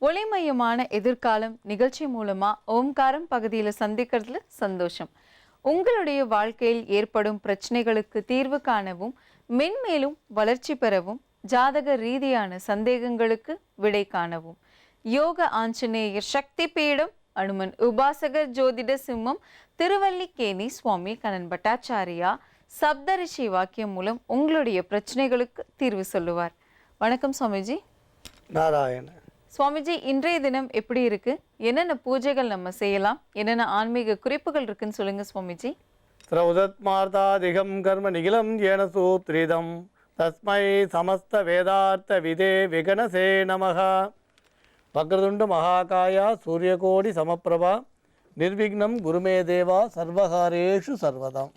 ஒளிமயமான எதிர்காலம் நிகழ்ச்சி மூலமா ஓம்காரம் பகுதியில் சந்திக்கிறதுல சந்தோஷம். உங்களுடைய வாழ்க்கையில் ஏற்படும் பிரச்சனைகளுக்கு தீர்வு காணவும் மென்மேலும் வளர்ச்சி பெறவும் ஜாதக ரீதியான சந்தேகங்களுக்கு விடை காணவும் யோக ஆஞ்சநேயர் சக்தி பீடம் அனுமன் உபாசகர் ஜோதிட சிம்மம் திருவல்லிக்கேணி சுவாமி கண்ணன் பட்டாச்சாரியா சப்தரிஷி வாக்கியம் மூலம் உங்களுடைய பிரச்சனைகளுக்கு தீர்வு சொல்லுவார். வணக்கம் சுவாமிஜி. நாராயண சுவாமிஜி, இன்றைய தினம் எப்படி இருக்கு? என்னென்ன பூஜைகள் நம்ம செய்யலாம்? என்னென்ன ஆன்மீக குறிப்புகள் இருக்குன்னு சொல்லுங்க சுவாமிஜி. திரௌதத்மார்த்தாதிகம் கர்ம நிகிலம் ஏன சூத்ரிதம் தஸ்மை சமஸ்த வேதார்த்த விதே விகனசே நமக. வக்ரதுண்ட மகாகாயா சூரியகோடி சமப்பிரபா நிர்விக்னம் குருமே தேவா சர்வகாரேஷு சர்வதாம்.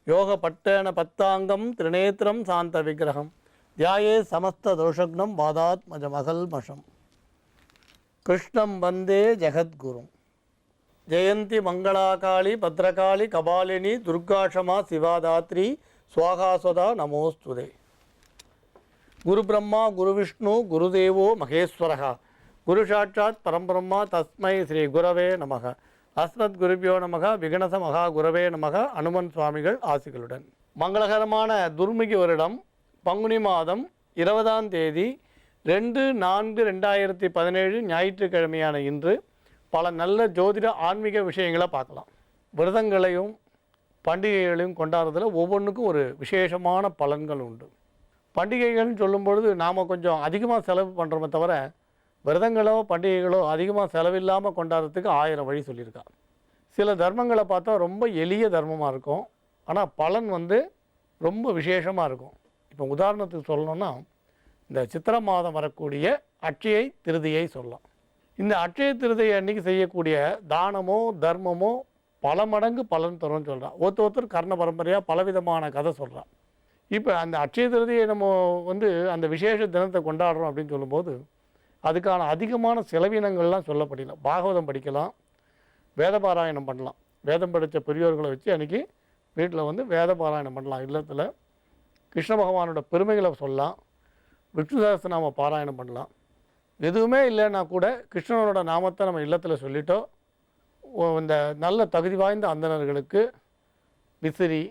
யோக பட்டேன பத்தாங்கம் திரிநேத்திரம் சாந்த விக்கிரகம் தியாயே சமஸ்த தோஷக்னம் வாதாத்மஜமகல் மஷம். கிருஷ்ணம் வந்தே ஜெகத்குரும். ஜெயந்தி மங்களாகாளி பத்ரகாளி கபாலினி துர்காஷமா சிவாதாத்ரி சுவாகாஸ்வதா நமோஸ்துதே. குரு பிரம்மா குரு விஷ்ணு குருதேவோ மகேஸ்வரஹ குரு சாட்சாத் பரம்பிரம்மா தஸ்மை ஸ்ரீ குரவே நமக. அஸ்மத் குருபியோ நமக விகணச மகா குரவே நமக. அனுமன் சுவாமிகள் ஆசிகளுடன். மங்களகரமான துர்முகி வருடம் பங்குனி மாதம் 20ஆம் தேதி 2/4/2017 ஞாயிற்றுக்கிழமையான இன்று பல நல்ல ஜோதிட ஆன்மீக விஷயங்களை பார்க்கலாம். விரதங்களையும் பண்டிகைகளையும் கொண்டாடுறதுல ஒவ்வொன்றுக்கும் ஒரு விசேஷமான பலன்கள் உண்டு. பண்டிகைகள்னு சொல்லும்பொழுது நாம் கொஞ்சம் அதிகமாக செலவு பண்ணுறோமே தவிர விரதங்களோ பண்டிகைகளோ அதிகமாக செலவில்லாமல் கொண்டாடுறதுக்கு 1000 வழி சொல்லியிருக்காங்க. சில தர்மங்களை பார்த்தா ரொம்ப எளிய தர்மமாக இருக்கும், ஆனால் பலன் ரொம்ப விசேஷமாக இருக்கும். இப்போ உதாரணத்துக்கு சொல்லணும்னா இந்த சித்திரை மாதம் வரக்கூடிய அட்சய திருதியை சொல்லலாம். இந்த அட்சய திருதியை அன்றைக்கி செய்யக்கூடிய தானமோ தர்மமோ பல மடங்கு பலன் தரும்னு சொல்கிறான். ஒருத்தர் கர்ண பரம்பரையாக பலவிதமான கதை சொல்கிறான். இப்போ அந்த அட்சய திருதியை நம்ம அந்த விசேஷ தினத்தை கொண்டாடுறோம் அப்படின்னு சொல்லும்போது அதுக்கான அதிகமான செலவினங்கள்லாம் சொல்லப்படலாம். பாகவதம் படிக்கலாம், வேத பாராயணம் பண்ணலாம். வேதம் படித்த பெரியோர்களை வச்சு அன்றைக்கி வீட்டில் வேத பாராயணம் பண்ணலாம். இல்லத்தில் கிருஷ்ண பகவானோட பெருமைகளை சொல்லலாம், விஷ்ணு சஹஸ்ரநாம பாராயணம் பண்ணலாம். எதுவுமே இல்லைன்னா கூட கிருஷ்ணனோட நாமத்தை நம்ம இல்லத்தில் சொல்லிட்டோம். இந்த நல்ல தகுதி வாய்ந்த அந்தணர்களுக்கு விசிறி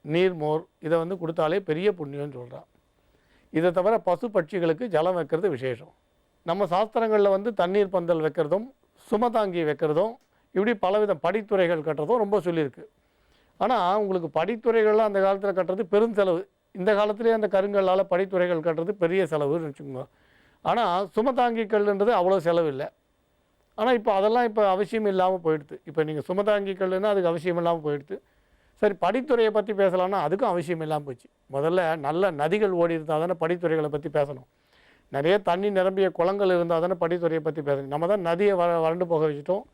நீர்மோர் இதை கொடுத்தாலே பெரிய புண்ணியம்னு சொல்கிறான். இதை தவிர பசு பட்சிகளுக்கு ஜலம் வைக்கிறது விசேஷம். நம்ம சாஸ்திரங்களில் தண்ணீர் பந்தல் வைக்கிறதும் சுமதாங்கி வைக்கிறதும் இப்படி பலவித படித்துறைகள் கட்டுறதும் ரொம்ப சொல்லியிருக்கு. ஆனால் உங்களுக்கு படித்துறைகள்லாம் அந்த காலத்தில் கட்டுறது பெரும் செலவு. இந்த காலத்துலேயே அந்த கருங்கல்லால் படித்துறைகள் கட்டுறது பெரிய செலவுன்னு வச்சுக்கோங்க. ஆனால் சுமதாங்கிக்கல்ன்றது அவ்வளோ செலவு இல்லை. ஆனால் இப்போ அதெல்லாம் இப்போ அவசியம் இல்லாமல் போயிடுது. இப்போ நீங்கள் சுமதாங்கிக்கல்னா அதுக்கு அவசியம் இல்லாமல் போயிடுது. சரி, படித்துறையை பற்றி பேசலாம்னா அதுக்கும் அவசியம் இல்லாமல் போச்சு. முதல்ல நல்ல நதிகள் ஓடி இருந்தால் தானே படித்துறைகளை பற்றி பேசணும். நிறைய தண்ணி நிரம்பிய குளங்கள் இருந்தால் தானே படித்துறையை பற்றி பேசணும். நம்ம தான் நதியை வறண்டு போக வச்சுட்டோம்,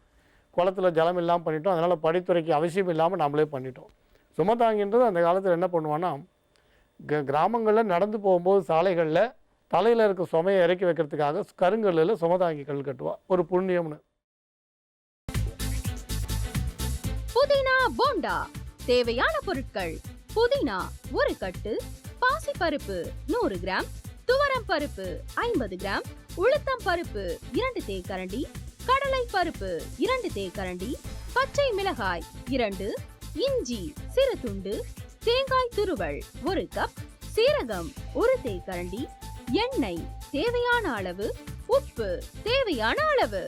குளத்தில் ஜலம் இல்லாமல் பண்ணிட்டோம். அதனால் படித்துறைக்கு அவசியம் இல்லாமல் நம்மளே பண்ணிட்டோம். சுமதாங்கின்றது அந்த காலத்தில் என்ன பண்ணுவான்னா கிராமங்களில் நடந்து போகும்போது சாலைகளில் தலையில் இருக்க சுமையை இறக்கி வைக்கிறதுக்காக கருங்கல்லில் சுமதாங்கி கல் கட்டுவா. ஒரு புண்ணியம்னு. புதினா போண்டா தேவையான பொருட்கள்: புதினா 1 கட்டு, பாசி பருப்பு 100 கிராம், துவரம் பருப்பு 50 கிராம், உளுத்தம் பருப்பு 2 தேக்கரண்டி, கடலை பருப்பு 2 தேக்கரண்டி, பச்சை மிளகாய் 2, இஞ்சி சிறு துண்டு, தேங்காய் துருவல் 1 கப், சீரகம் 1 தேக்கரண்டி, எண்ணெய் தேவையான அளவு, உப்பு தேவையான அளவு.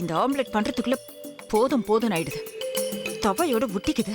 இந்த ஆம்லெட் பண்றதுக்குள்ள போதும் போதும் ஆயிடுது. தவையோட ஒட்டிக்குது.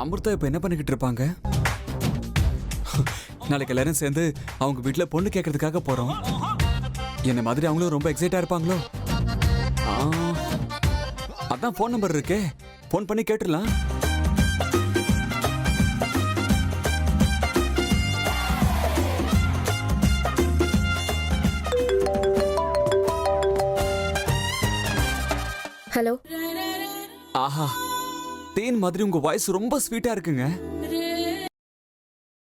அமிர்தா இப்ப என்ன பண்ணிக்கிட்டு இருப்பாங்க? நாளைக்கு எல்லாரும் சேர்ந்து அவங்க வீட்டுல பொண்ணு கேட்கறதுக்காக போறோம். என்ன மாதிரி அவங்களும் ரொம்ப எக்ஸைட்டா இருப்பாங்களோ? அதான் ஃபோன் நம்பர் இருக்கே, ஃபோன் பண்ணி கேட்டுடலாம். ஹலோ. ஆஹா, தேன் மாதிரி உங்க வாய்ஸ் ரொம்ப ஸ்வீட்டா இருக்குங்க.